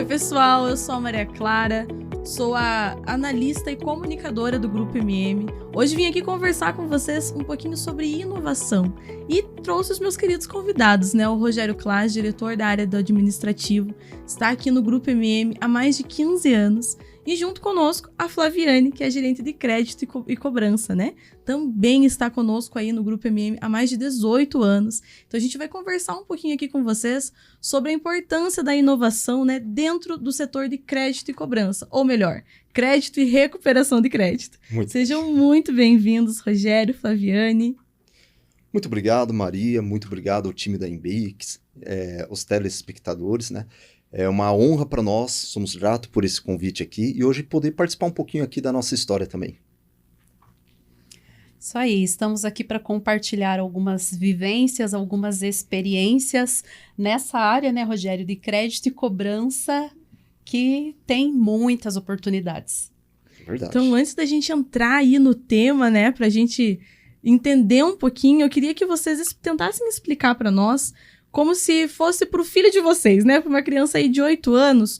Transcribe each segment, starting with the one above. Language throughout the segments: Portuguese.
Oi, pessoal, eu sou a Maria Clara, sou a analista e comunicadora do Grupo MM. Hoje vim aqui conversar com vocês um pouquinho sobre inovação e trouxe os meus queridos convidados, né? O Rogério Claas, diretor da área do administrativo, está aqui no Grupo MM há mais de 15 anos. E junto conosco, a Flaviane, que é gerente de crédito e cobrança, né? Também está conosco aí no Grupo MM há mais de 18 anos. Então a gente vai conversar um pouquinho aqui com vocês sobre a importância da inovação, né, dentro do setor de crédito e cobrança. Ou melhor, crédito e recuperação de crédito. Sejam muito bem-vindos, Rogério, Flaviane. Muito obrigado, Maria. Muito obrigado ao time da Embix, os telespectadores, né? É uma honra para nós, somos gratos por esse convite aqui e hoje poder participar um pouquinho aqui da nossa história também. Isso aí, estamos aqui para compartilhar algumas vivências, algumas experiências nessa área, né, Rogério, de crédito e cobrança, que tem muitas oportunidades. Verdade. Então, antes da gente entrar aí no tema, né, para a gente entender um pouquinho, eu queria que vocês tentassem explicar para nós, como se fosse para o filho de vocês, né? Para uma criança aí de 8 anos.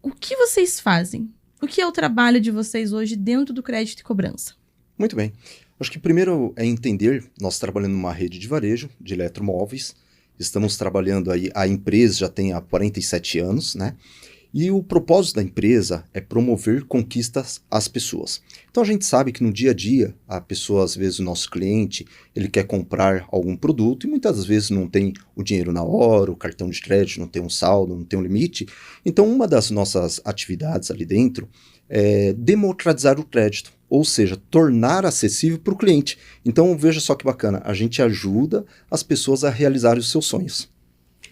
O que vocês fazem? O que é o trabalho de vocês hoje dentro do crédito e cobrança? Muito bem. Acho que primeiro é entender, nós trabalhando numa rede de varejo, de eletromóveis, estamos trabalhando aí, a empresa já tem há 47 anos, né? E o propósito da empresa é promover conquistas às pessoas. Então a gente sabe que no dia a dia, a pessoa, às vezes o nosso cliente, ele quer comprar algum produto e muitas vezes não tem o dinheiro na hora, o cartão de crédito não tem um saldo, não tem um limite. Então uma das nossas atividades ali dentro é democratizar o crédito, ou seja, tornar acessível para o cliente. Então veja só que bacana, a gente ajuda as pessoas a realizarem os seus sonhos.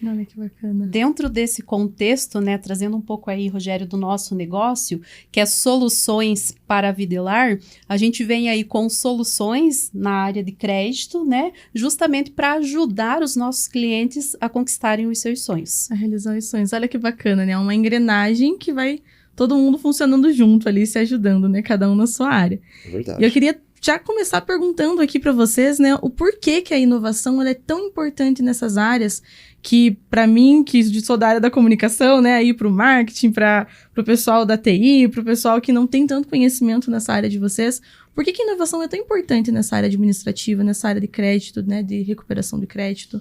Olha que bacana. Dentro desse contexto, né, trazendo um pouco aí, Rogério, do nosso negócio, que é soluções para a Videlar, a gente vem aí com soluções na área de crédito, né, justamente para ajudar os nossos clientes a conquistarem os seus sonhos. A realizar os sonhos. Olha que bacana, né? Uma engrenagem que vai todo mundo funcionando junto ali, se ajudando, né? Cada um na sua área. É verdade. E eu queria já começar perguntando aqui para vocês, né, o porquê que a inovação ela é tão importante nessas áreas que, para mim, que sou da área da comunicação, né, aí para o marketing, para o pessoal da TI, para o pessoal que não tem tanto conhecimento nessa área de vocês, por que a inovação é tão importante nessa área administrativa, nessa área de crédito, né, de recuperação de crédito?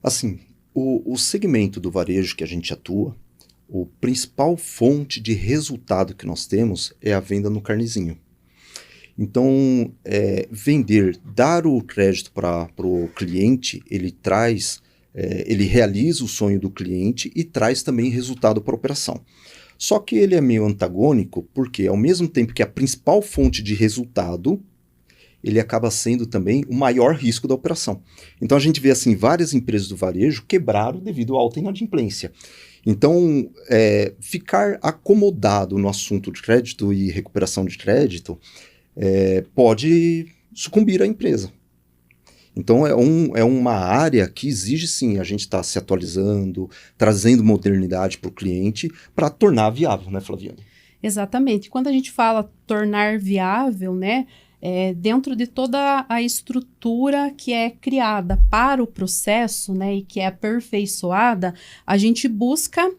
Assim, o segmento do varejo que a gente atua, o principal fonte de resultado que nós temos é a venda no carnezinho. Então, vender, dar o crédito para o cliente, ele realiza o sonho do cliente e traz também resultado para a operação. Só que ele é meio antagônico, porque ao mesmo tempo que a principal fonte de resultado, ele acaba sendo também o maior risco da operação. Então a gente vê assim, várias empresas do varejo quebraram devido à alta inadimplência. Então, ficar acomodado no assunto de crédito e recuperação de crédito pode sucumbir à empresa. Então é uma área que exige sim a gente estar se atualizando, trazendo modernidade para o cliente para tornar viável, né, Flaviane? Exatamente. Quando a gente fala tornar viável, né, dentro de toda a estrutura que é criada para o processo, né, e que é aperfeiçoada, a gente busca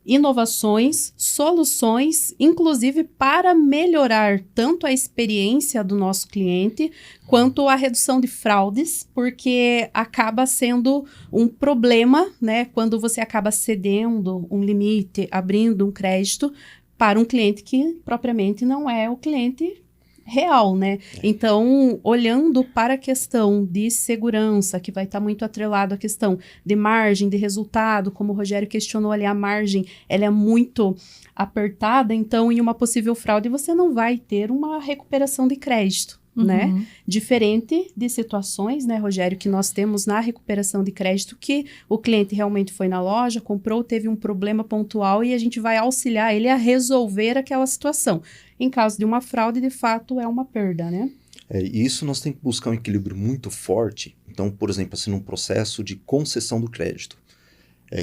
inovações, soluções, inclusive para melhorar tanto a experiência do nosso cliente, quanto a redução de fraudes, porque acaba sendo um problema, né, quando você acaba cedendo um limite, abrindo um crédito para um cliente que propriamente não é o cliente real, né? Então, olhando para a questão de segurança, que vai estar muito atrelado à questão de margem, de resultado, como o Rogério questionou ali, a margem, ela é muito apertada, então, em uma possível fraude, você não vai ter uma recuperação de crédito, né? Diferente de situações, né, Rogério, que nós temos na recuperação de crédito, que o cliente realmente foi na loja, comprou, teve um problema pontual e a gente vai auxiliar ele a resolver aquela situação. Em caso de uma fraude, de fato, é uma perda, né? E isso nós temos que buscar um equilíbrio muito forte. Então, por exemplo, assim, num processo de concessão do crédito.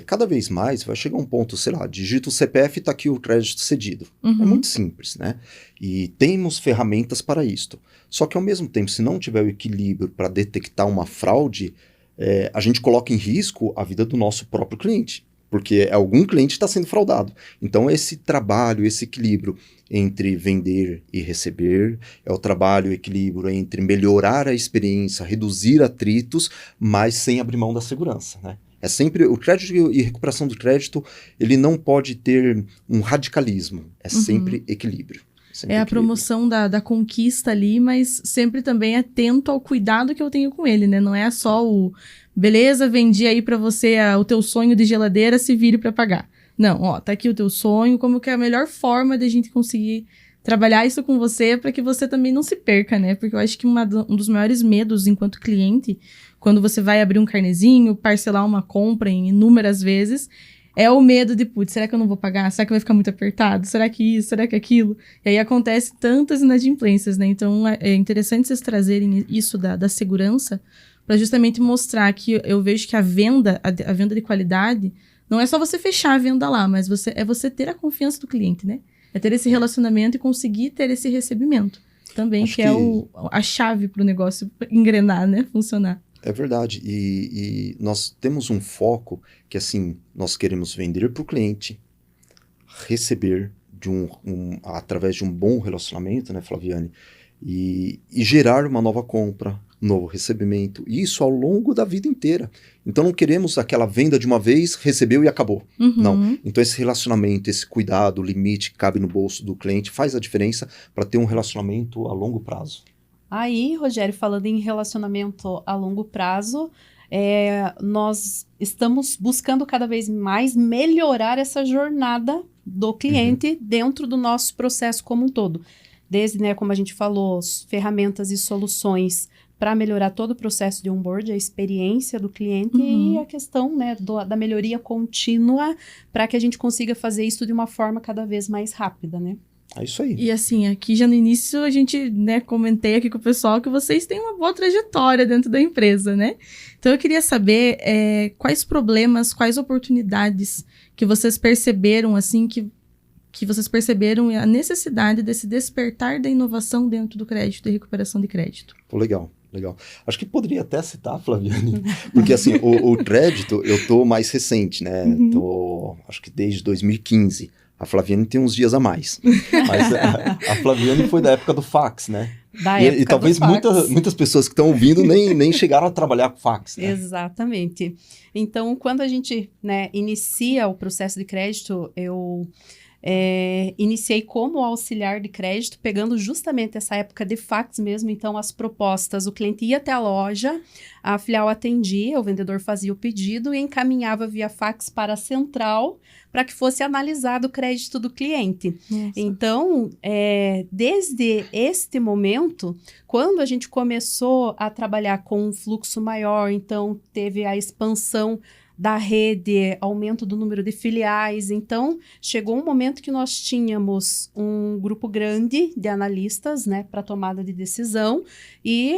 Cada vez mais vai chegar um ponto, sei lá, digita o CPF e está aqui o crédito cedido. É muito simples, né? E temos ferramentas para isto. Só que, ao mesmo tempo, se não tiver o equilíbrio para detectar uma fraude, a gente coloca em risco a vida do nosso próprio cliente. porque algum cliente está sendo fraudado. Então, esse trabalho, esse equilíbrio entre vender e receber, é o trabalho, o equilíbrio entre melhorar a experiência, reduzir atritos, mas sem abrir mão da segurança, né? É sempre o crédito e recuperação do crédito, ele não pode ter um radicalismo, é sempre equilíbrio. Sempre É a equilíbrio. promoção da conquista ali, mas sempre também atento ao cuidado que eu tenho com ele, né? Não é só o, beleza, vendi aí pra você o teu sonho de geladeira, se vire pra pagar. Não, ó, tá aqui o teu sonho, como que é a melhor forma de a gente conseguir trabalhar isso com você para que você também não se perca, né? Porque eu acho que um dos maiores medos enquanto cliente, quando você vai abrir um carnezinho, parcelar uma compra em inúmeras vezes, é o medo de, putz, será que eu não vou pagar? Será que vai ficar muito apertado? Será que isso? Será que aquilo? E aí acontece tantas inadimplências, né? Então é interessante vocês trazerem isso da segurança para justamente mostrar que eu vejo que a venda de qualidade não é só você fechar a venda lá, mas você ter a confiança do cliente, né? É ter esse relacionamento e conseguir ter esse recebimento também, que é a chave para o negócio engrenar, né? Funcionar. É verdade. E nós temos um foco que, assim, nós queremos vender para o cliente, receber através de um bom relacionamento, né, Flaviane? E gerar uma nova compra, novo recebimento. E isso ao longo da vida inteira. Então não queremos aquela venda de uma vez, recebeu e acabou. Não. Então esse relacionamento, esse cuidado, o limite que cabe no bolso do cliente faz a diferença para ter um relacionamento a longo prazo. Aí, Rogério, falando em relacionamento a longo prazo, nós estamos buscando cada vez mais melhorar essa jornada do cliente dentro do nosso processo como um todo. Desde, né, como a gente falou, ferramentas e soluções para melhorar todo o processo de onboard, a experiência do cliente e a questão, né, da melhoria contínua para que a gente consiga fazer isso de uma forma cada vez mais rápida, né? É isso aí. E assim, aqui já no início a gente, né, comentei aqui com o pessoal que vocês têm uma boa trajetória dentro da empresa, né? Então eu queria saber quais problemas, quais oportunidades que vocês perceberam, assim, que vocês perceberam a necessidade desse despertar da inovação dentro do crédito e recuperação de crédito. Pô, legal. Acho que poderia até citar, Flaviane, porque assim, o crédito eu tô mais recente, né? Acho que desde 2015. A Flaviane tem uns dias a mais. Mas a Flaviane foi da época do fax, né? E talvez muitas pessoas que estão ouvindo nem chegaram a trabalhar com fax, né? Exatamente. Então, quando a gente, né, inicia o processo de crédito, eu iniciei como auxiliar de crédito, pegando justamente essa época de fax mesmo. Então, as propostas, o cliente ia até a loja, a filial atendia, o vendedor fazia o pedido e encaminhava via fax para a central para que fosse analisado o crédito do cliente. Nossa. Então, desde este momento, quando a gente começou a trabalhar com um fluxo maior, então teve a expansão da rede, aumento do número de filiais. Então, chegou um momento que nós tínhamos um grupo grande de analistas, né, para tomada de decisão, e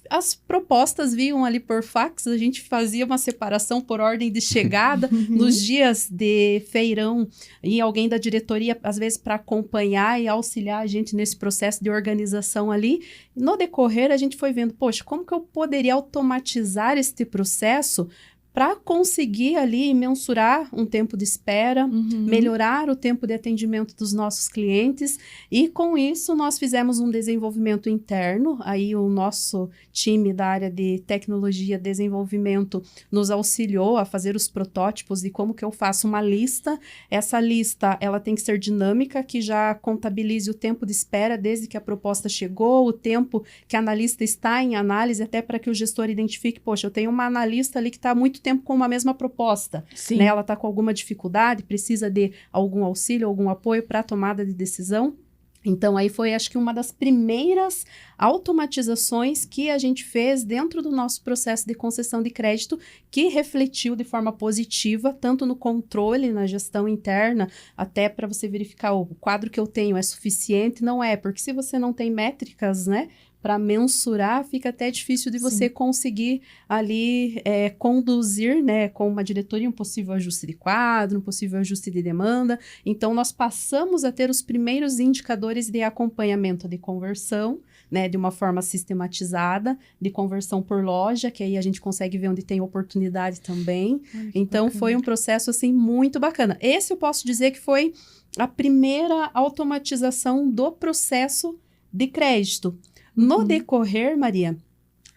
as propostas vinham ali por fax, a gente fazia uma separação por ordem de chegada, nos dias de feirão, e alguém da diretoria, às vezes, para acompanhar e auxiliar a gente nesse processo de organização ali. No decorrer, a gente foi vendo, poxa, como que eu poderia automatizar este processo para conseguir ali mensurar um tempo de espera, melhorar o tempo de atendimento dos nossos clientes, e com isso nós fizemos um desenvolvimento interno. Aí o nosso time da área de tecnologia e desenvolvimento nos auxiliou a fazer os protótipos de como que eu faço uma lista. Essa lista, ela tem que ser dinâmica, que já contabilize o tempo de espera desde que a proposta chegou, o tempo que a analista está em análise, até para que o gestor identifique, poxa, eu tenho uma analista ali que está há muito tempo com uma mesma proposta, né? Ela está com alguma dificuldade, precisa de algum auxílio, algum apoio para a tomada de decisão. Então, aí foi, acho que, uma das primeiras automatizações que a gente fez dentro do nosso processo de concessão de crédito, que refletiu de forma positiva, tanto no controle, na gestão interna, até para você verificar o quadro que eu tenho é suficiente, não é, porque se você não tem métricas, né, para mensurar, fica até difícil de você conseguir ali conduzir, né, com uma diretoria um possível ajuste de quadro, um possível ajuste de demanda. Então, nós passamos a ter os primeiros indicadores de acompanhamento de conversão, né, de uma forma sistematizada, de conversão por loja, que aí a gente consegue ver onde tem oportunidade também. Então, bacana. Foi um processo, assim, muito bacana. Esse eu posso dizer que foi a primeira automatização do processo de crédito. No decorrer, Maria,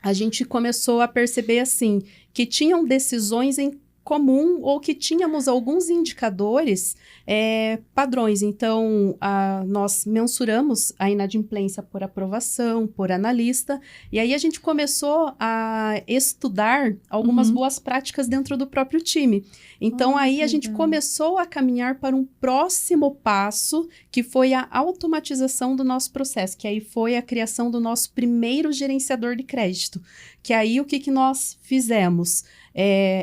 a gente começou a perceber, assim, que tinham decisões em comum ou que tínhamos alguns indicadores padrões. Então, nós mensuramos a inadimplência por aprovação, por analista, e aí a gente começou a estudar algumas boas práticas dentro do próprio time. Então, aí a gente começou a caminhar para um próximo passo, que foi a automatização do nosso processo, que aí foi a criação do nosso primeiro gerenciador de crédito. Que aí o que nós fizemos?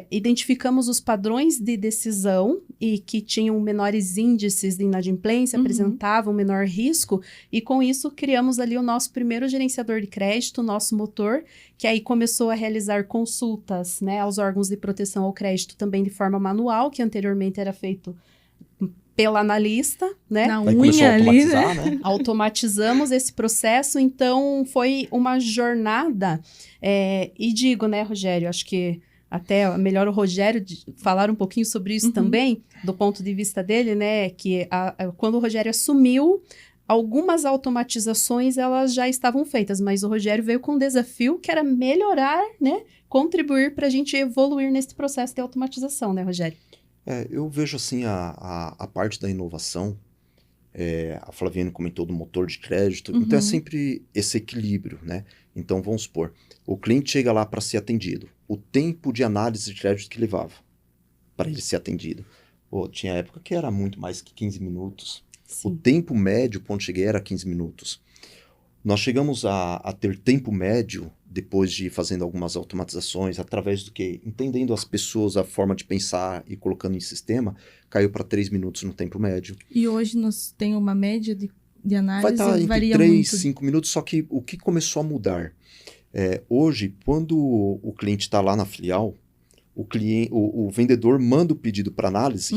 Identificamos os padrões de decisão e que tinham menores índices de inadimplência, apresentavam menor risco, e com isso criamos ali o nosso primeiro gerenciador de crédito, o nosso motor, que aí começou a realizar consultas, né, aos órgãos de proteção ao crédito também de forma manual, que anteriormente era feito pela analista, né? Na unha ali, né? Automatizamos esse processo, então foi uma jornada, e digo, né, Rogério, acho que até melhor o Rogério falar um pouquinho sobre isso também, do ponto de vista dele, né, que quando o Rogério assumiu, algumas automatizações elas já estavam feitas, mas o Rogério veio com um desafio que era melhorar, né, contribuir para a gente evoluir nesse processo de automatização, né, Rogério? Eu vejo assim a parte da inovação, a Flaviane comentou do motor de crédito, então é sempre esse equilíbrio, né? Então vamos supor, o cliente chega lá para ser atendido, o tempo de análise de crédito que levava para ele ser atendido. Tinha época que era muito mais que 15 minutos. Sim. O tempo médio, quando cheguei, era 15 minutos. Nós chegamos a ter tempo médio, depois de fazendo algumas automatizações, através do que? Entendendo as pessoas, a forma de pensar e colocando em sistema, caiu para 3 minutos no tempo médio. E hoje nós temos uma média de análise, vai estar entre varia 3 muito. e 5 minutos, só que o que começou a mudar? Hoje, quando o cliente está lá na filial, o vendedor manda o pedido para análise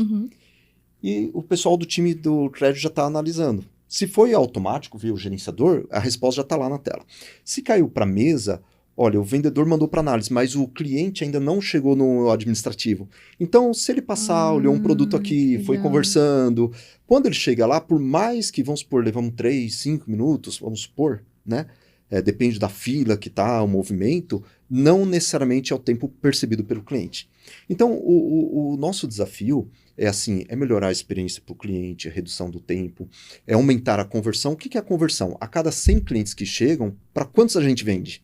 e o pessoal do time do crédito já está analisando. Se foi automático via o gerenciador, a resposta já está lá na tela. Se caiu para a mesa, olha, o vendedor mandou para análise, mas o cliente ainda não chegou no administrativo. Então, se ele passar, olhou um produto aqui, foi conversando, quando ele chega lá, por mais que, vamos supor, levamos 3, 5 minutos, vamos supor, né? Depende da fila que está, o movimento, não necessariamente é o tempo percebido pelo cliente. Então, o nosso desafio é melhorar a experiência para o cliente, a redução do tempo, aumentar a conversão. O que é a conversão? A cada 100 clientes que chegam, para quantos a gente vende?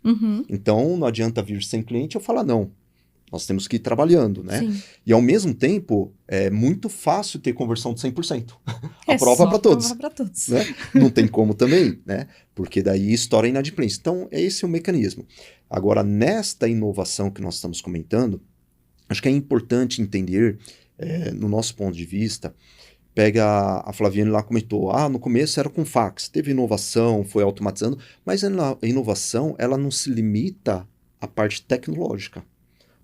Então, não adianta vir 100 clientes e eu falar não. Nós temos que ir trabalhando, né? Sim. E, ao mesmo tempo, é muito fácil ter conversão de 100%. A prova para todos. Né? Não tem como também, né? Porque daí estoura a inadimplência. Então, esse é o mecanismo. Agora, nesta inovação que nós estamos comentando, acho que é importante entender, no nosso ponto de vista, pega a Flaviane lá, comentou, no começo era com fax, teve inovação, foi automatizando, mas a inovação, ela não se limita à parte tecnológica.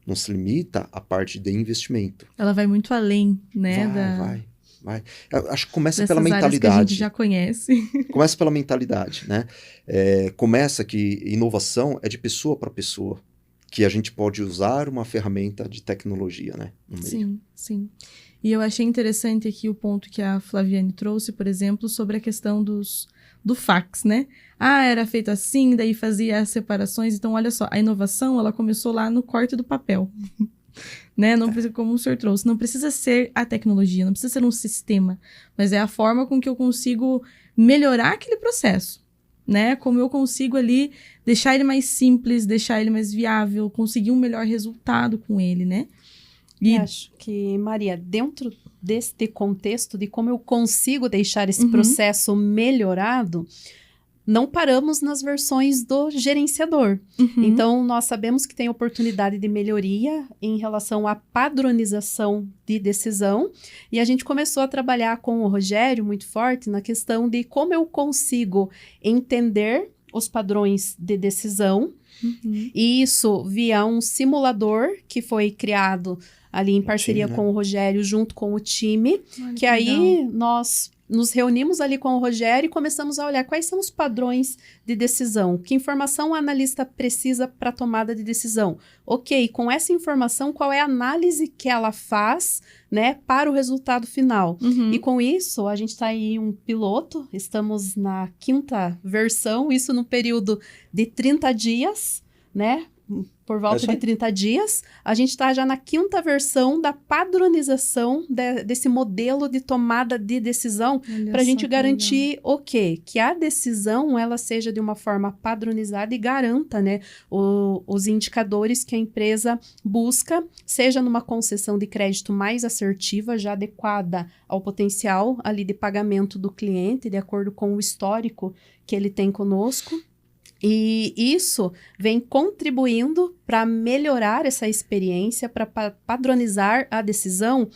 Não se limita à parte de investimento. Ela vai muito além, né? Vai. Acho que começa pela mentalidade. Que a gente já conhece. Começa pela mentalidade, né? Começa que inovação é de pessoa para pessoa, que a gente pode usar uma ferramenta de tecnologia, né? No meio. Sim. E eu achei interessante aqui o ponto que a Flaviane trouxe, por exemplo, sobre a questão do fax, né? Era feito assim, daí fazia as separações. Então, olha só, a inovação, ela começou lá no corte do papel. Né? Não precisa, como o senhor trouxe, não precisa ser a tecnologia, não precisa ser um sistema, mas é a forma com que eu consigo melhorar aquele processo, né? Como eu consigo ali deixar ele mais simples, deixar ele mais viável, conseguir um melhor resultado com ele, né? E acho que, Maria, dentro deste contexto de como eu consigo deixar esse processo melhorado, não paramos nas versões do gerenciador. Então, nós sabemos que tem oportunidade de melhoria em relação à padronização de decisão, e a gente começou a trabalhar com o Rogério muito forte na questão de como eu consigo entender os padrões de decisão, e isso via um simulador que foi criado ali em parceria com o Rogério, junto com o time, que aí nós nos reunimos ali com o Rogério e começamos a olhar quais são os padrões de decisão, que informação o analista precisa para a tomada de decisão. Ok, com essa informação, qual é a análise que ela faz, né, para o resultado final. E com isso, a gente está aí um piloto, estamos na 5ª versão, isso no período de 30 dias, né? Por volta de 30 dias, a gente está já na 5ª versão da padronização desse modelo de tomada de decisão, para a gente garantir o quê? Que a decisão ela seja de uma forma padronizada e garanta, né, os indicadores que a empresa busca, seja numa concessão de crédito mais assertiva, já adequada ao potencial ali de pagamento do cliente, de acordo com o histórico que ele tem conosco. E isso vem contribuindo para melhorar essa experiência, para padronizar a decisão.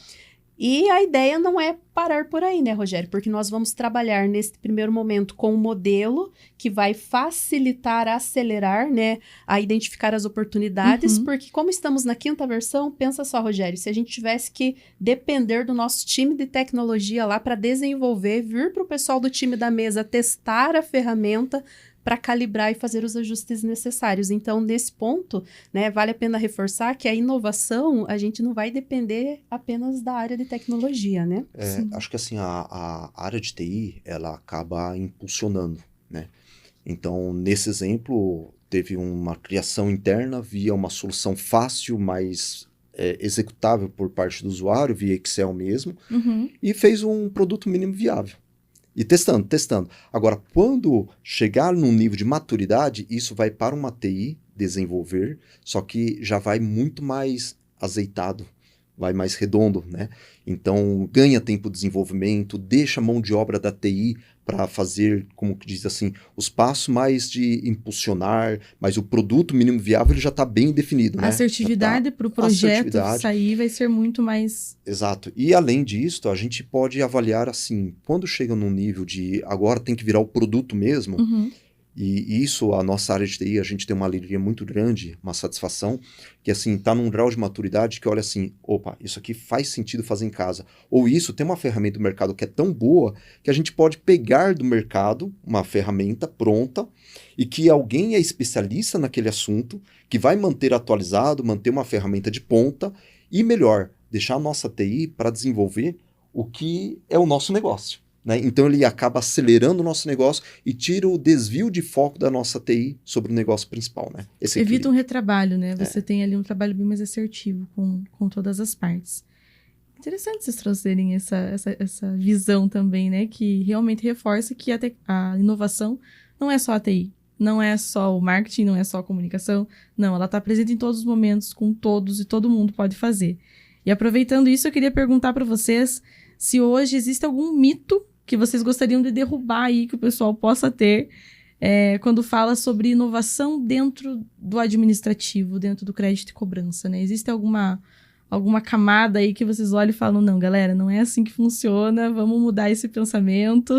E a ideia não é parar por aí, né, Rogério? Porque nós vamos trabalhar nesse primeiro momento com um modelo que vai facilitar, acelerar, né, a identificar as oportunidades, porque como estamos na 5ª versão, pensa só, Rogério, se a gente tivesse que depender do nosso time de tecnologia lá para desenvolver, vir para o pessoal do time da mesa testar a ferramenta, para calibrar e fazer os ajustes necessários. Então, nesse ponto, né, vale a pena reforçar que a inovação, a gente não vai depender apenas da área de tecnologia, né? Acho que assim, a área de TI, ela acaba impulsionando, né? Então, nesse exemplo, teve uma criação interna via uma solução fácil, mais executável por parte do usuário, via Excel mesmo, e fez um produto mínimo viável. E testando. Agora, quando chegar num nível de maturidade, isso vai para uma TI desenvolver, só que já vai muito mais azeitado, vai mais redondo, né? Então, ganha tempo de desenvolvimento, deixa a mão de obra da TI para fazer, como que diz assim, os passos mais de impulsionar, mas o produto mínimo viável ele já está bem definido, né? A assertividade para o projeto sair vai ser muito mais... Exato. E além disso, a gente pode avaliar assim, quando chega num nível de agora tem que virar o produto mesmo, e isso, a nossa área de TI, a gente tem uma alegria muito grande, uma satisfação, que assim, está num grau de maturidade que olha assim, opa, isso aqui faz sentido fazer em casa. Ou isso, tem uma ferramenta do mercado que é tão boa que a gente pode pegar do mercado uma ferramenta pronta e que alguém é especialista naquele assunto, que vai manter atualizado, manter uma ferramenta de ponta e melhor, deixar a nossa TI para desenvolver o que é o nosso negócio. Né? Então ele acaba acelerando o nosso negócio e tira o desvio de foco da nossa TI sobre o negócio principal. Né? Evita um retrabalho, né? Você tem ali um trabalho bem mais assertivo com todas as partes. Interessante vocês trazerem essa visão também, né? Que realmente reforça que a inovação não é só a TI, não é só o marketing, não é só a comunicação. Não, ela está presente em todos os momentos, com todos, e todo mundo pode fazer. E aproveitando isso, eu queria perguntar para vocês se hoje existe algum mito que vocês gostariam de derrubar aí, que o pessoal possa ter, quando fala sobre inovação dentro do administrativo, dentro do crédito e cobrança, né? Existe alguma camada aí que vocês olham e falam, não, galera, não é assim que funciona, vamos mudar esse pensamento?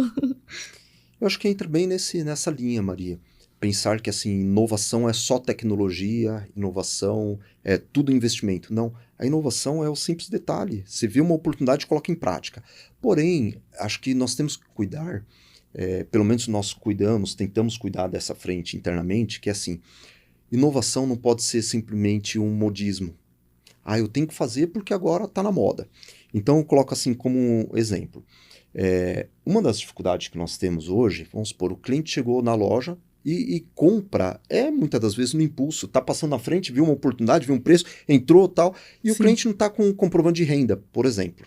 Eu acho que entra bem nessa linha, Maria. Pensar que assim, inovação é só tecnologia, inovação é tudo investimento. Não, a inovação é o simples detalhe. Você viu uma oportunidade, coloca em prática. Porém, acho que nós temos que cuidar, pelo menos nós tentamos cuidar dessa frente internamente, que é assim, inovação não pode ser simplesmente um modismo. Eu tenho que fazer porque agora está na moda. Então, eu coloco assim como um exemplo. Uma das dificuldades que nós temos hoje, vamos supor, o cliente chegou na loja, e compra, muitas das vezes no impulso, está passando na frente, viu uma oportunidade, viu um preço, entrou tal, e o cliente não está com um comprovante de renda, por exemplo.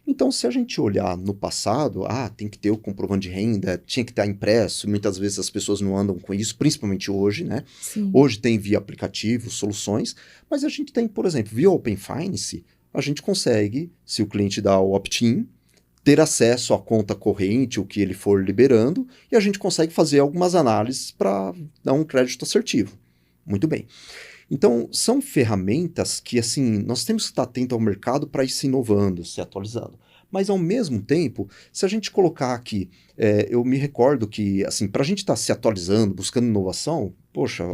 Então, se a gente olhar no passado, tem que ter o comprovante de renda, tinha que estar impresso, muitas vezes as pessoas não andam com isso, principalmente hoje, né? Sim. Hoje tem via aplicativo, soluções, mas a gente tem, por exemplo, via Open Finance, a gente consegue, se o cliente dá o opt-in, ter acesso à conta corrente, o que ele for liberando, e a gente consegue fazer algumas análises para dar um crédito assertivo. Muito bem. Então, são ferramentas que, assim, nós temos que estar atento ao mercado para ir se inovando, se atualizando. Mas, ao mesmo tempo, se a gente colocar aqui, eu me recordo que, assim, para a gente estar se atualizando, buscando inovação, poxa,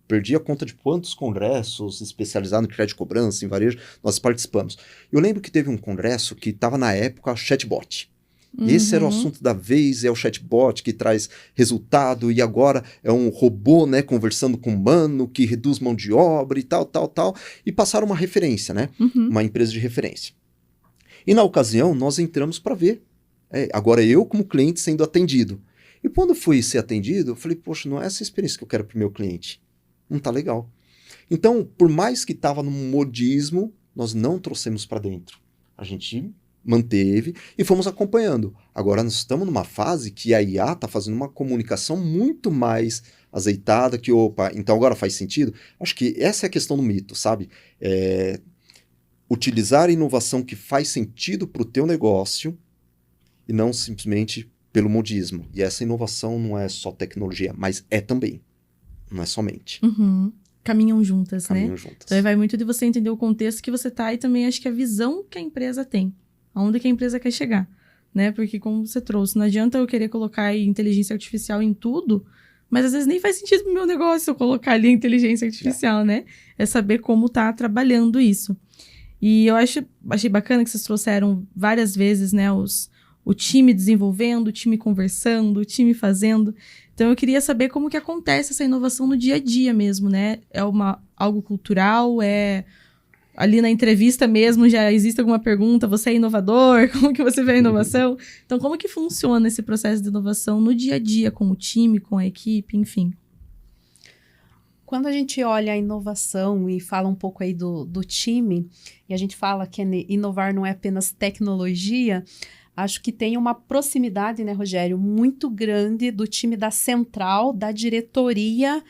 perdi a conta de quantos congressos especializados em crédito de cobrança, em varejo, nós participamos. Eu lembro que teve um congresso que estava, na época, chatbot. Esse era o assunto da vez, é o chatbot que traz resultado, e agora é um robô, né, conversando com um humano, que reduz mão de obra e tal, e passaram uma referência, né, uma empresa de referência. E na ocasião, nós entramos para ver. Agora eu, como cliente, sendo atendido. E quando fui ser atendido, eu falei, poxa, não é essa experiência que eu quero para o meu cliente. Não tá legal. Então, por mais que estava no modismo, nós não trouxemos para dentro. A gente manteve e fomos acompanhando. Agora nós estamos numa fase que a IA está fazendo uma comunicação muito mais azeitada, que, opa, então agora faz sentido? Acho que essa é a questão do mito, sabe? Utilizar a inovação que faz sentido para o teu negócio e não simplesmente pelo modismo. E essa inovação não é só tecnologia, mas é também. Não é somente. Caminham juntas, Caminham né? juntas. Então vai muito de você entender o contexto que você tá e também acho que a visão que a empresa tem. Aonde que a empresa quer chegar, né? Porque como você trouxe, não adianta eu querer colocar aí inteligência artificial em tudo, mas às vezes nem faz sentido pro meu negócio eu colocar ali a inteligência artificial, né? É saber como tá trabalhando isso. E eu achei bacana que vocês trouxeram várias vezes, né, o time desenvolvendo, o time conversando, o time fazendo. Então eu queria saber como que acontece essa inovação no dia a dia mesmo, né? É algo cultural, ali na entrevista mesmo já existe alguma pergunta, você é inovador? Como que você vê a inovação? Então, como que funciona esse processo de inovação no dia a dia, com o time, com a equipe, enfim? Quando a gente olha a inovação e fala um pouco aí do time, e a gente fala que inovar não é apenas tecnologia, acho que tem uma proximidade, né, Rogério, muito grande do time da central, da diretoria,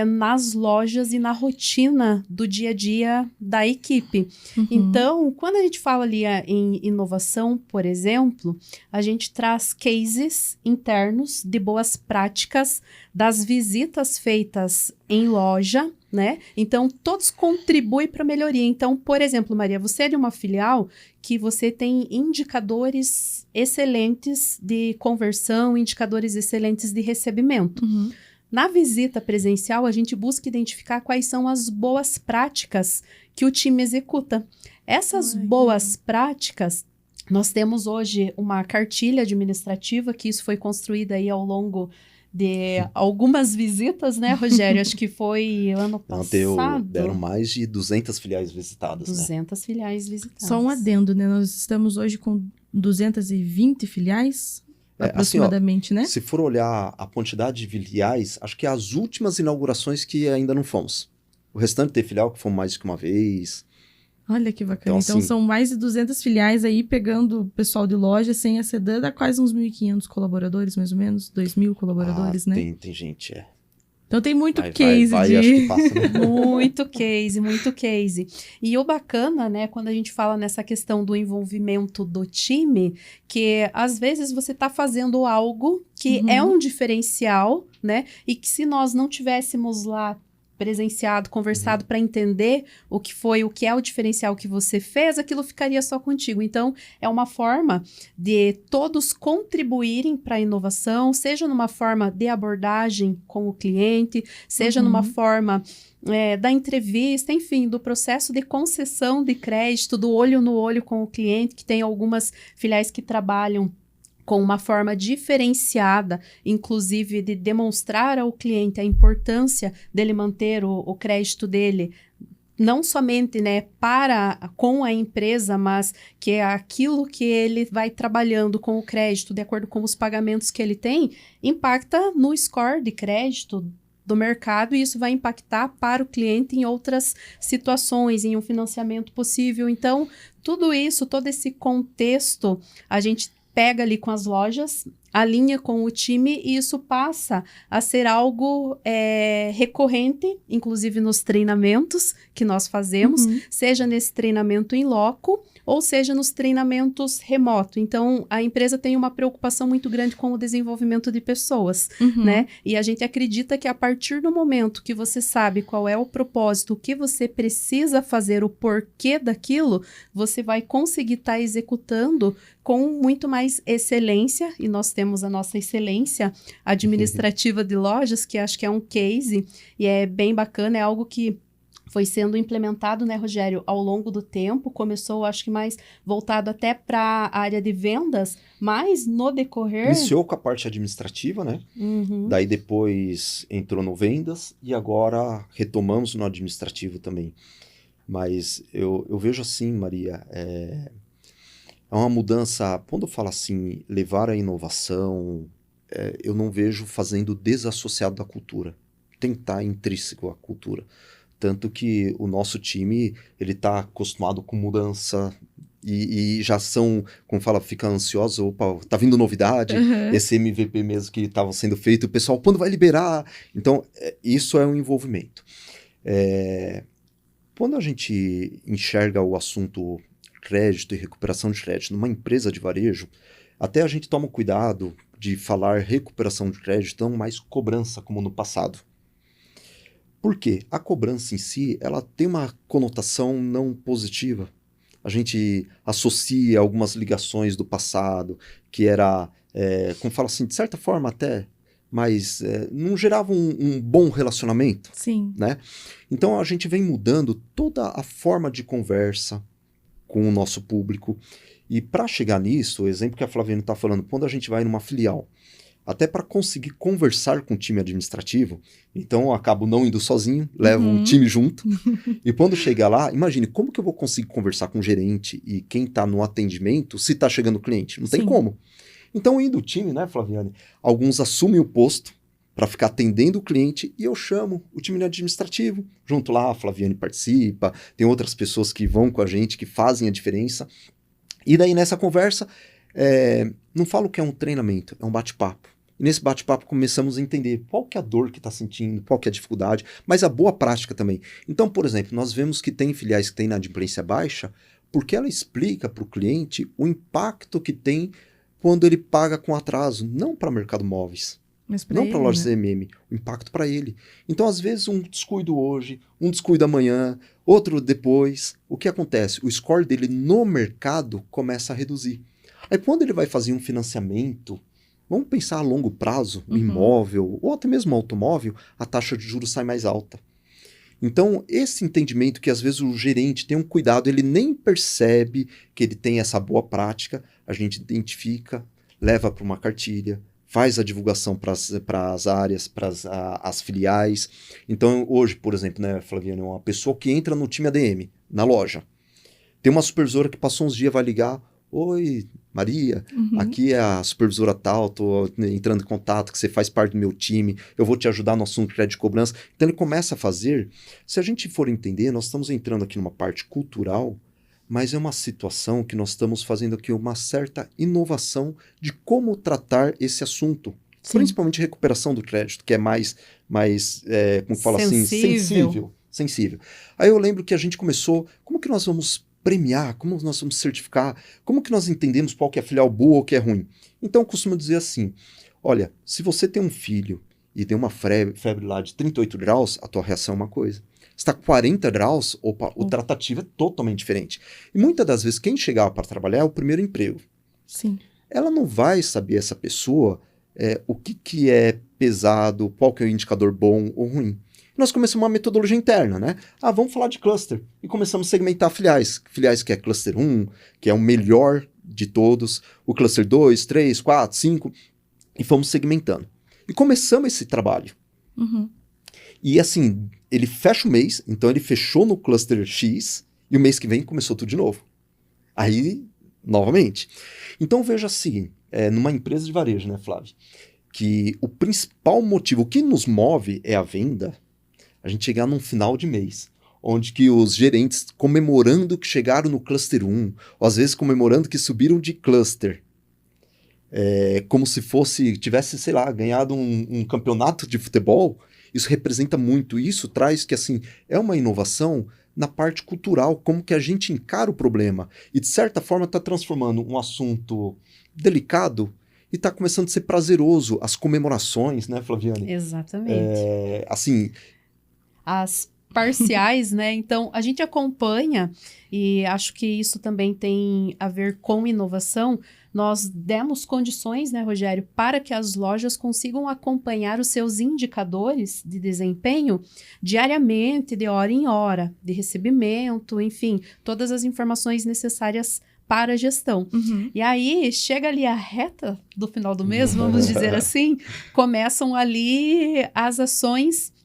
nas lojas e na rotina do dia a dia da equipe. Então, quando a gente fala ali em inovação, por exemplo, a gente traz cases internos de boas práticas das visitas feitas em loja, né? Então, todos contribuem para a melhoria. Então, por exemplo, Maria, você é de uma filial que você tem indicadores excelentes de conversão, indicadores excelentes de recebimento. Na visita presencial, a gente busca identificar quais são as boas práticas que o time executa. Essas boas práticas, nós temos hoje uma cartilha administrativa, que isso foi construída aí ao longo de algumas visitas, né, Rogério? Acho que foi ano passado. Deram mais de 200 filiais visitadas, 200 filiais visitadas. Só um adendo, né? Nós estamos hoje com 220 filiais, aproximadamente, assim, né? Se for olhar a quantidade de filiais, acho que é as últimas inaugurações que ainda não fomos. O restante tem filial que fomos mais que uma vez. Olha que bacana. Então assim, são mais de 200 filiais aí, pegando o pessoal de loja sem a sedã, dá quase uns 1.500 colaboradores, mais ou menos. 2.000 colaboradores, né? Tem gente, Então tem muito case de... acho que passa, né? Muito case. E o bacana, né, quando a gente fala nessa questão do envolvimento do time, que às vezes você está fazendo algo que é um diferencial, né, e que se nós não tivéssemos lá presenciado, conversado para entender o que é o diferencial que você fez, aquilo ficaria só contigo. Então, é uma forma de todos contribuírem para a inovação, seja numa forma de abordagem com o cliente, seja numa forma da entrevista, enfim, do processo de concessão de crédito, do olho no olho com o cliente, que tem algumas filiais que trabalham com uma forma diferenciada, inclusive de demonstrar ao cliente a importância dele manter o crédito dele, não somente, né, com a empresa, mas que é aquilo que ele vai trabalhando com o crédito, de acordo com os pagamentos que ele tem, impacta no score de crédito do mercado, e isso vai impactar para o cliente em outras situações, em um financiamento possível. Então, tudo isso, todo esse contexto, a gente pega ali com as lojas, alinha com o time e isso passa a ser algo recorrente, inclusive nos treinamentos que nós fazemos, seja nesse treinamento em loco ou seja nos treinamentos remoto. Então, a empresa tem uma preocupação muito grande com o desenvolvimento de pessoas, né? E a gente acredita que a partir do momento que você sabe qual é o propósito, o que você precisa fazer, o porquê daquilo, você vai conseguir estar executando com muito mais excelência, e nós temos a nossa excelência administrativa de lojas, que acho que é um case, e é bem bacana, é algo que foi sendo implementado, né, Rogério, ao longo do tempo. Começou, acho que mais voltado até para a área de vendas, mas no decorrer... Iniciou com a parte administrativa, né? Daí depois entrou no vendas e agora retomamos no administrativo também. Mas eu vejo assim, Maria, é uma mudança... Quando eu falo assim, levar a inovação, eu não vejo fazendo desassociado da cultura. Tem que estar intrínseco à cultura. Tanto que o nosso time, ele está acostumado com mudança e já são, como fala, fica ansioso, opa, tá vindo novidade, esse MVP mesmo que estava sendo feito, o pessoal, quando vai liberar? Então, isso é um envolvimento. Quando a gente enxerga o assunto crédito e recuperação de crédito numa empresa de varejo, até a gente toma cuidado de falar recuperação de crédito, não mais cobrança como no passado. Por quê? A cobrança em si, ela tem uma conotação não positiva. A gente associa algumas ligações do passado, que era, como fala assim, de certa forma até, mas não gerava um bom relacionamento. Sim. Né? Então a gente vem mudando toda a forma de conversa com o nosso público. E para chegar nisso, o exemplo que a Flaviane está falando, quando a gente vai numa filial, até para conseguir conversar com o time administrativo, então eu acabo não indo sozinho, levo o time junto, e quando chegar lá, imagine, como que eu vou conseguir conversar com o gerente e quem está no atendimento se está chegando o cliente? Não tem como. Então, indo o time, né, Flaviane, alguns assumem o posto para ficar atendendo o cliente e eu chamo o time administrativo, junto lá, a Flaviane participa, tem outras pessoas que vão com a gente, que fazem a diferença, e daí nessa conversa, não falo que é um treinamento, é um bate-papo. E nesse bate-papo começamos a entender qual que é a dor que está sentindo, qual que é a dificuldade, mas a boa prática também. Então, por exemplo, nós vemos que tem filiais que têm inadimplência baixa, porque ela explica para o cliente o impacto que tem quando ele paga com atraso, não para mercado móveis, não para lojas CMM, o impacto para ele. Então, às vezes, um descuido hoje, um descuido amanhã, outro depois, o que acontece? O score dele no mercado começa a reduzir. Aí, quando ele vai fazer um financiamento, vamos pensar a longo prazo, um imóvel, ou até mesmo um automóvel, a taxa de juros sai mais alta. Então, esse entendimento que às vezes o gerente tem um cuidado, ele nem percebe que ele tem essa boa prática, a gente identifica, leva para uma cartilha, faz a divulgação para as áreas, para as filiais. Então, hoje, por exemplo, né, Flaviane, uma pessoa que entra no time ADM, na loja, tem uma supervisora que passou uns dias, vai ligar, oi, Maria, aqui é a supervisora tal, tô entrando em contato, que você faz parte do meu time, eu vou te ajudar no assunto de crédito de cobrança. Então ele começa a fazer, se a gente for entender, nós estamos entrando aqui numa parte cultural, mas é uma situação que nós estamos fazendo aqui uma certa inovação de como tratar esse assunto. Sim. Principalmente recuperação do crédito, que é mais como fala assim, sensível. Aí eu lembro que a gente começou, como que nós vamos premiar, como nós vamos certificar, como que nós entendemos qual que é filial boa ou que é ruim. Então eu costumo dizer assim, olha, se você tem um filho e tem uma febre lá de 38 graus, a tua reação é uma coisa. Se está 40 graus, opa, o tratativo é totalmente diferente. E muitas das vezes quem chegava para trabalhar é o primeiro emprego. Sim. Ela não vai saber, essa pessoa, o que é pesado, qual que é o indicador bom ou ruim. Nós começamos uma metodologia interna, né? Vamos falar de cluster. E começamos a segmentar filiais. Filiais que é cluster 1, que é o melhor de todos. O cluster 2, 3, 4, 5. E fomos segmentando. E começamos esse trabalho. E assim, ele fecha o mês. Então ele fechou no cluster X. E o mês que vem começou tudo de novo. Aí, novamente. Então veja assim, numa empresa de varejo, né, Flávio? Que o principal motivo, o que nos move é a venda. A gente chegar num final de mês, onde que os gerentes comemorando que chegaram no cluster 1, ou às vezes comemorando que subiram de cluster. como se tivesse, sei lá, ganhado um campeonato de futebol. Isso representa muito. Isso traz que, assim, é uma inovação na parte cultural, como que a gente encara o problema. E, de certa forma, está transformando um assunto delicado e está começando a ser prazeroso. As comemorações, né, Flaviane? Exatamente. Assim... As parciais, né? Então, a gente acompanha, e acho que isso também tem a ver com inovação. Nós demos condições, né, Rogério, para que as lojas consigam acompanhar os seus indicadores de desempenho diariamente, de hora em hora, de recebimento, enfim, todas as informações necessárias para a gestão. Uhum. E aí, chega ali a reta do final do mês, vamos dizer assim, começam ali as ações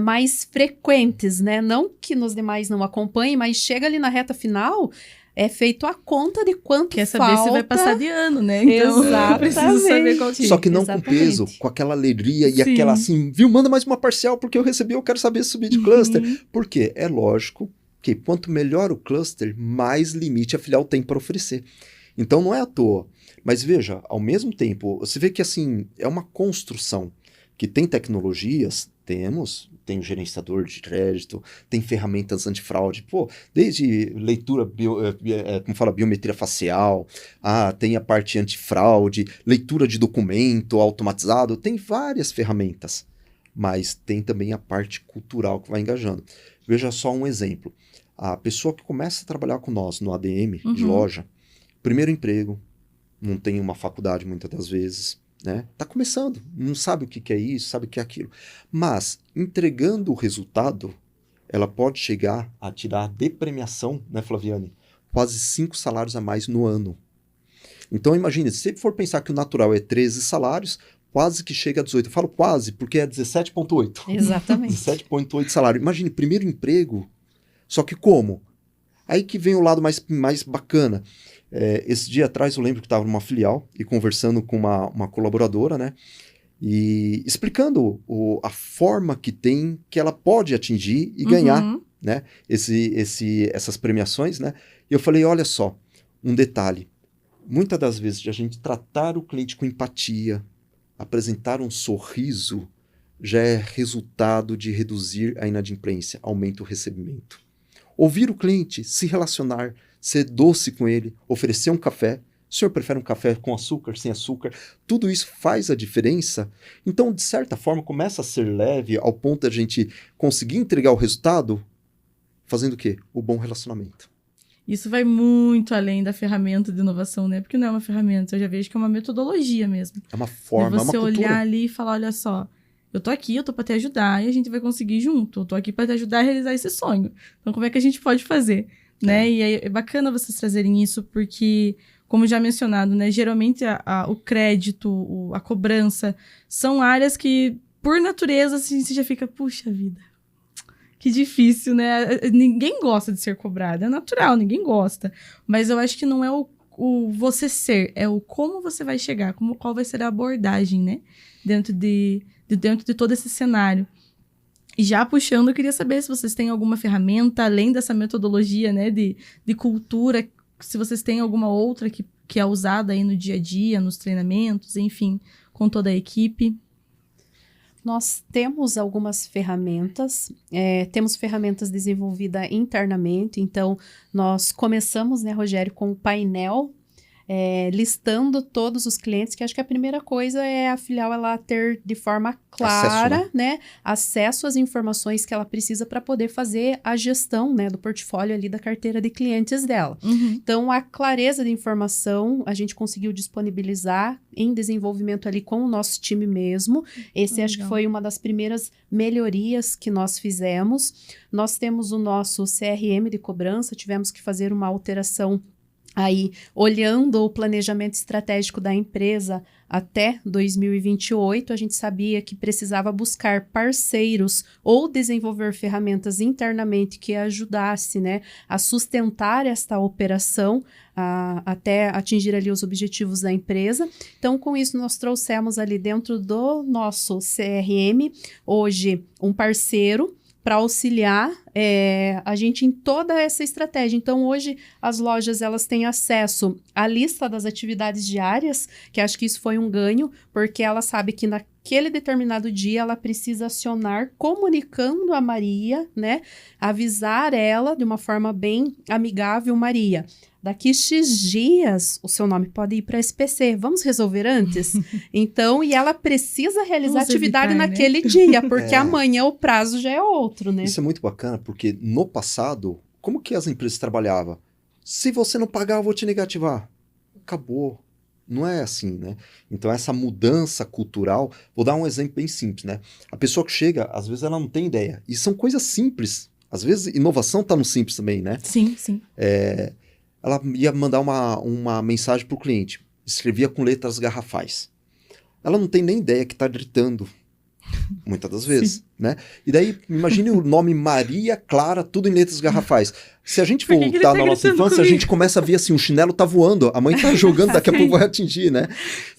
mais frequentes, né? Não que nos demais não acompanhem, mas chega ali na reta final, é feito a conta de quanto Quer saber falta. se vai passar de ano, né? Então, eu preciso saber qual que... Só que não com peso, com aquela alegria e aquela assim, viu, manda mais uma parcial porque eu recebi, eu quero saber subir de cluster. Por quê? É lógico que quanto melhor o cluster, mais limite a filial tem para oferecer. Então não é à toa. Mas veja, ao mesmo tempo, você vê que assim, é uma construção que tem tecnologias, tem o gerenciador de crédito, tem ferramentas antifraude, desde leitura, biometria facial, tem a parte antifraude, leitura de documento automatizado, tem várias ferramentas, mas tem também a parte cultural que vai engajando. Veja só um exemplo, a pessoa que começa a trabalhar com nós no ADM de loja, primeiro emprego, não tem uma faculdade muitas das vezes, né? Tá começando, não sabe o que é isso, sabe o que é aquilo. Mas, entregando o resultado, ela pode chegar a tirar de premiação, né, Flaviane? Quase 5 salários a mais no ano. Então, imagine, se for pensar que o natural é 13 salários, quase que chega a 18. Eu falo quase, porque é 17,8. Exatamente. 17,8 salário. Imagine, primeiro emprego, só que como? Aí que vem o lado mais bacana. Esse dia atrás eu lembro que estava numa filial e conversando com uma colaboradora, né? E explicando a forma que ela pode atingir e ganhar, né? Essas premiações, né? E eu falei, olha só, um detalhe. Muitas das vezes a gente tratar o cliente com empatia, apresentar um sorriso, já é resultado de reduzir a inadimplência, aumenta o recebimento. Ouvir o cliente, se relacionar, ser doce com ele, oferecer um café. O senhor prefere um café com açúcar, sem açúcar? Tudo isso faz a diferença. Então, de certa forma, começa a ser leve ao ponto de a gente conseguir entregar o resultado fazendo o quê? O bom relacionamento. Isso vai muito além da ferramenta de inovação, né? Porque não é uma ferramenta, eu já vejo que é uma metodologia mesmo. É uma forma, é uma cultura. Você olhar ali e falar, olha só, eu tô aqui, eu tô pra te ajudar e a gente vai conseguir junto. Eu tô aqui pra te ajudar a realizar esse sonho. Então, como é que a gente pode fazer? Né? E é bacana vocês trazerem isso, porque, como já mencionado, né, geralmente o crédito, a cobrança, são áreas que, por natureza, assim, você já fica, puxa vida, que difícil, né? Ninguém gosta de ser cobrado, é natural, ninguém gosta. Mas eu acho que não é o você ser, é o como você vai chegar, qual vai ser a abordagem, né? Dentro de todo esse cenário. E já puxando, eu queria saber se vocês têm alguma ferramenta, além dessa metodologia, né, de cultura, se vocês têm alguma outra que é usada aí no dia a dia, nos treinamentos, enfim, com toda a equipe. Nós temos algumas ferramentas, temos ferramentas desenvolvidas internamente, então nós começamos, né, Rogério, com um painel listando todos os clientes, que acho que a primeira coisa é a filial ela ter de forma clara, acesso às informações que ela precisa para poder fazer a gestão, né, do portfólio ali da carteira de clientes dela. Então, a clareza de informação a gente conseguiu disponibilizar em desenvolvimento ali com o nosso time mesmo. Esse acho que foi uma das primeiras melhorias que nós fizemos. Nós temos o nosso CRM de cobrança, tivemos que fazer uma alteração aí, olhando o planejamento estratégico da empresa até 2028, a gente sabia que precisava buscar parceiros ou desenvolver ferramentas internamente que ajudasse, né, a sustentar esta operação até atingir ali os objetivos da empresa. Então, com isso, nós trouxemos ali dentro do nosso CRM, hoje, um parceiro para auxiliar a gente em toda essa estratégia. Então, hoje, as lojas elas têm acesso à lista das atividades diárias, que acho que isso foi um ganho, porque ela sabe que naquele determinado dia ela precisa acionar, comunicando a Maria, né? Avisar ela de uma forma bem amigável, Maria. Daqui X dias, o seu nome pode ir para a SPC. Vamos resolver antes? Então, e ela precisa realizar a atividade naquele dia, porque amanhã o prazo já é outro, né? Isso é muito bacana, porque no passado, como que as empresas trabalhavam? Se você não pagar, eu vou te negativar. Acabou. Não é assim, né? Então, essa mudança cultural... Vou dar um exemplo bem simples, né? A pessoa que chega, às vezes ela não tem ideia. E são coisas simples. Às vezes, inovação está no simples também, né? Sim, sim. Ela ia mandar uma mensagem para o cliente. Escrevia com letras garrafais. Ela não tem nem ideia que está gritando, muitas das vezes, né? E daí, imagine o nome Maria Clara, tudo em letras garrafais. Se a gente voltar na nossa infância, a gente começa a ver assim, o chinelo tá voando, a mãe tá jogando, daqui a pouco vai atingir, né?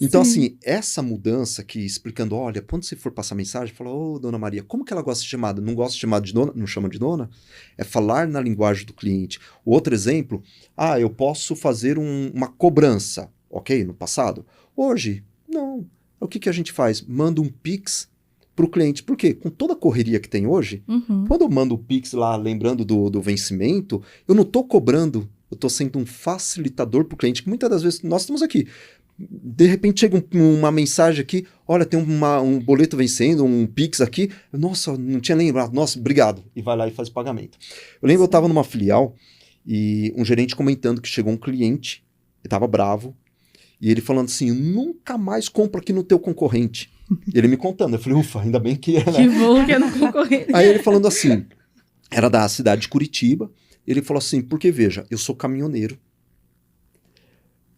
Então, assim, essa mudança aqui, explicando, olha, quando você for passar mensagem, fala, ô, dona Maria, como que ela gosta de ser chamada? Não gosta de chamar de dona? Não chama de dona? É falar na linguagem do cliente. O outro exemplo, eu posso fazer uma cobrança, ok? No passado. Hoje, não. O que a gente faz? Manda um Pix para o cliente. Por quê? Com toda a correria que tem hoje, quando eu mando o Pix lá, lembrando do vencimento, eu não estou cobrando, eu estou sendo um facilitador para o cliente, que muitas das vezes nós estamos aqui. De repente chega uma mensagem aqui, olha, tem um boleto vencendo, um Pix aqui, nossa, não tinha lembrado, nossa, obrigado, e vai lá e faz o pagamento. Eu lembro, eu estava numa filial e um gerente comentando que chegou um cliente, ele estava bravo, e ele falando assim, nunca mais compro aqui no teu concorrente. E ele me contando, eu falei, ufa, ainda bem que é, né? Que bom que é no concorrente. Aí ele falando assim, era da cidade de Curitiba, ele falou assim, porque veja, eu sou caminhoneiro.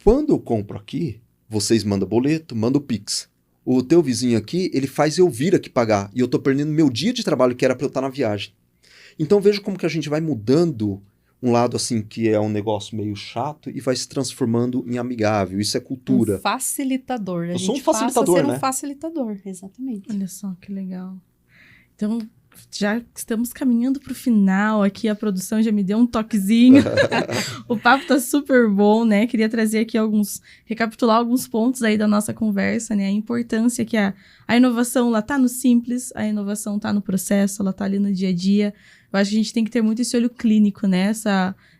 Quando eu compro aqui, vocês mandam boleto, mandam o Pix. O teu vizinho aqui, ele faz eu vir aqui pagar, e eu tô perdendo meu dia de trabalho, que era pra eu estar na viagem. Então veja como que a gente vai mudando um lado assim que é um negócio meio chato e vai se transformando em amigável. Isso é cultura. Um facilitador. Eu sou um facilitador, passa a ser né? um facilitador, exatamente. Olha só, que legal. Então, já estamos caminhando para o final aqui, a produção já me deu um toquezinho. O papo tá super bom, né? Queria trazer aqui recapitular alguns pontos aí da nossa conversa, né? A importância que a inovação, ela tá no simples, a inovação tá no processo, ela tá ali no dia a dia. Eu acho que a gente tem que ter muito esse olho clínico, né?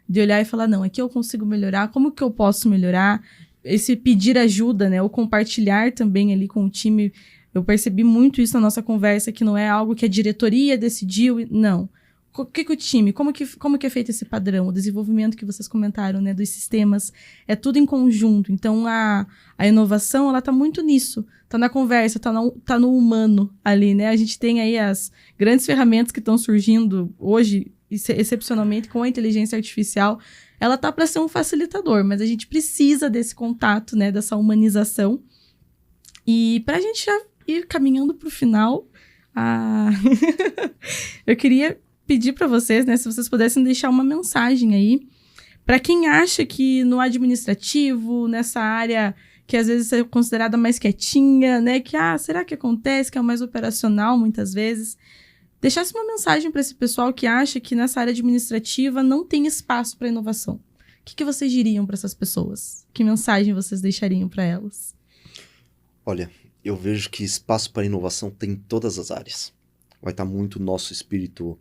De olhar e falar, não, aqui eu consigo melhorar, como que eu posso melhorar? Esse pedir ajuda, né? O compartilhar também ali com o time. Eu percebi muito isso na nossa conversa, que não é algo que a diretoria decidiu, não. O que o time, como que é feito esse padrão? O desenvolvimento que vocês comentaram, né, dos sistemas, é tudo em conjunto. Então, a inovação, ela tá muito nisso. Tá na conversa, tá no humano ali, né? A gente tem aí as grandes ferramentas que estão surgindo hoje, excepcionalmente com a inteligência artificial. Ela tá para ser um facilitador, mas a gente precisa desse contato, né, dessa humanização. E pra gente já ir caminhando pro final, eu queria pedir para vocês, né, se vocês pudessem deixar uma mensagem aí para quem acha que no administrativo, nessa área que às vezes é considerada mais quietinha, né, que será que acontece, que é mais operacional muitas vezes, deixasse uma mensagem para esse pessoal que acha que nessa área administrativa não tem espaço para inovação. O que vocês diriam para essas pessoas? Que mensagem vocês deixariam para elas? Olha, eu vejo que espaço para inovação tem em todas as áreas. Vai estar muito o nosso espírito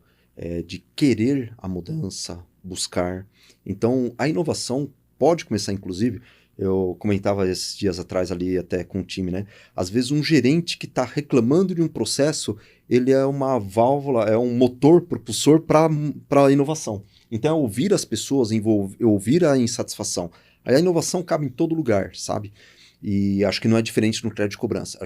de querer a mudança, buscar. Então, a inovação pode começar, inclusive, eu comentava esses dias atrás ali até com o time, né? Às vezes um gerente que está reclamando de um processo, ele é uma válvula, é um motor propulsor para a inovação. Então, é ouvir as pessoas, ouvir a insatisfação. Aí a inovação cabe em todo lugar, sabe? E acho que não é diferente no crédito de cobrança.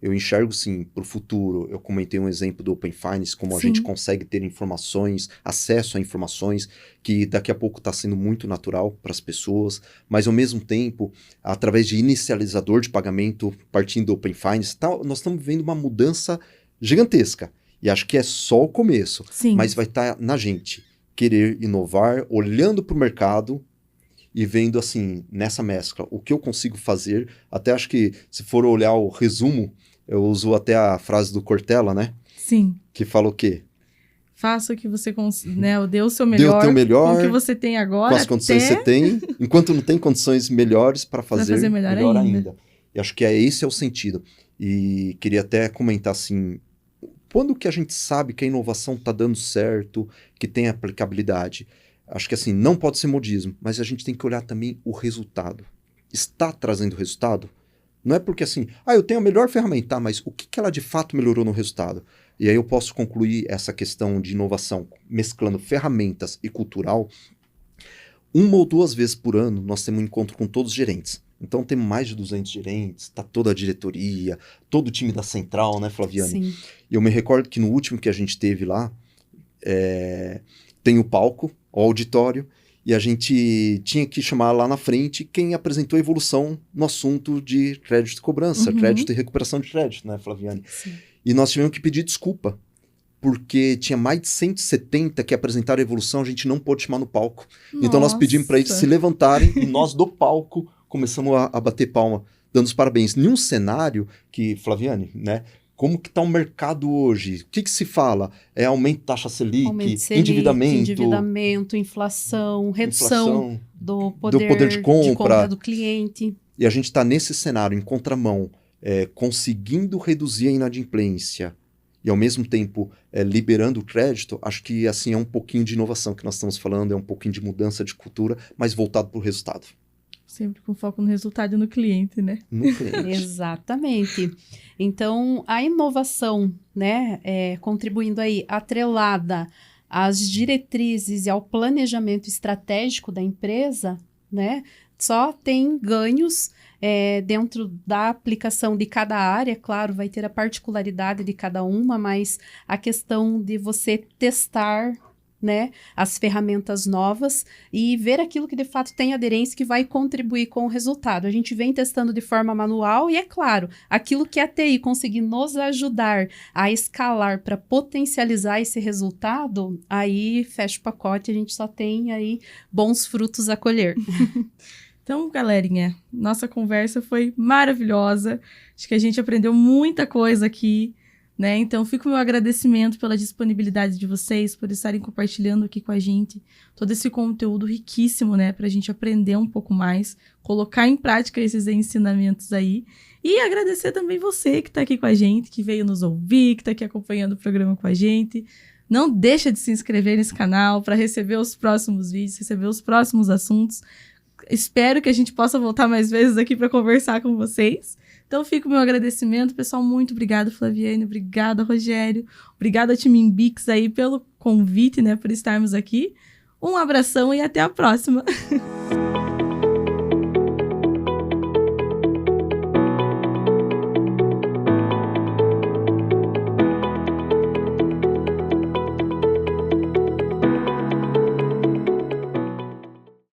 Eu enxergo, sim, para o futuro. Eu comentei um exemplo do Open Finance, como a gente consegue ter informações, acesso a informações, que daqui a pouco está sendo muito natural para as pessoas, mas ao mesmo tempo, através de inicializador de pagamento, partindo do Open Finance, nós estamos vivendo uma mudança gigantesca. E acho que é só o começo. Sim. Mas vai estar na gente querer inovar, olhando para o mercado, e vendo, assim, nessa mescla, o que eu consigo fazer. Até acho que, se for olhar o resumo, eu uso até a frase do Cortella, né? Sim. Que fala o quê? Faça o que você né, dê o seu melhor, Dê o teu melhor com o que você tem agora, com as condições que você tem, enquanto não tem condições melhores para fazer melhor ainda. E acho que esse é o sentido. E queria até comentar assim, quando que a gente sabe que a inovação está dando certo, que tem aplicabilidade? Acho que assim, não pode ser modismo, mas a gente tem que olhar também o resultado. Está trazendo resultado? Não é porque assim, eu tenho a melhor ferramenta, mas o que ela de fato melhorou no resultado? E aí eu posso concluir essa questão de inovação mesclando ferramentas e cultural. 1 ou 2 vezes por ano nós temos um encontro com todos os gerentes. Então temos mais de 200 gerentes, está toda a diretoria, todo o time da central, né, Flaviane? Sim. E eu me recordo que no último que a gente teve lá, tem o palco, o auditório, e a gente tinha que chamar lá na frente quem apresentou a evolução no assunto de crédito e cobrança, crédito e recuperação de crédito, né, Flaviane? Sim. E nós tivemos que pedir desculpa, porque tinha mais de 170 que apresentaram a evolução, a gente não pôde chamar no palco. Nossa. Então nós pedimos para eles se levantarem e nós do palco começamos a bater palma, dando os parabéns. Em um cenário que, Flaviane, né? Como que está o mercado hoje? O que se fala? É aumento da taxa Selic, endividamento, inflação, redução do poder de compra do cliente. E a gente está nesse cenário, em contramão, conseguindo reduzir a inadimplência e, ao mesmo tempo, liberando o crédito. Acho que assim é um pouquinho de inovação que nós estamos falando, é um pouquinho de mudança de cultura, mas voltado para o resultado. Sempre com foco no resultado e no cliente, né? No cliente. Exatamente. Então, a inovação, né, contribuindo aí, atrelada às diretrizes e ao planejamento estratégico da empresa, né, só tem ganhos dentro da aplicação de cada área. Claro, vai ter a particularidade de cada uma, mas a questão de você testar, né, as ferramentas novas e ver aquilo que de fato tem aderência, que vai contribuir com o resultado. A gente vem testando de forma manual e, é claro, aquilo que a TI conseguir nos ajudar a escalar para potencializar esse resultado, aí fecha o pacote, a gente só tem aí bons frutos a colher. Então, galerinha, nossa conversa foi maravilhosa. Acho que a gente aprendeu muita coisa aqui, né? Então, fica o meu agradecimento pela disponibilidade de vocês, por estarem compartilhando aqui com a gente todo esse conteúdo riquíssimo, né? Pra gente aprender um pouco mais, colocar em prática esses ensinamentos aí. E agradecer também você que tá aqui com a gente, que veio nos ouvir, que tá aqui acompanhando o programa com a gente. Não deixa de se inscrever nesse canal para receber os próximos vídeos, receber os próximos assuntos. Espero que a gente possa voltar mais vezes aqui para conversar com vocês. Então, fica o meu agradecimento, pessoal. Muito obrigada, Flaviane. Obrigada, Rogério. Obrigada, Timinbix, aí pelo convite, né, por estarmos aqui. Um abração e até a próxima.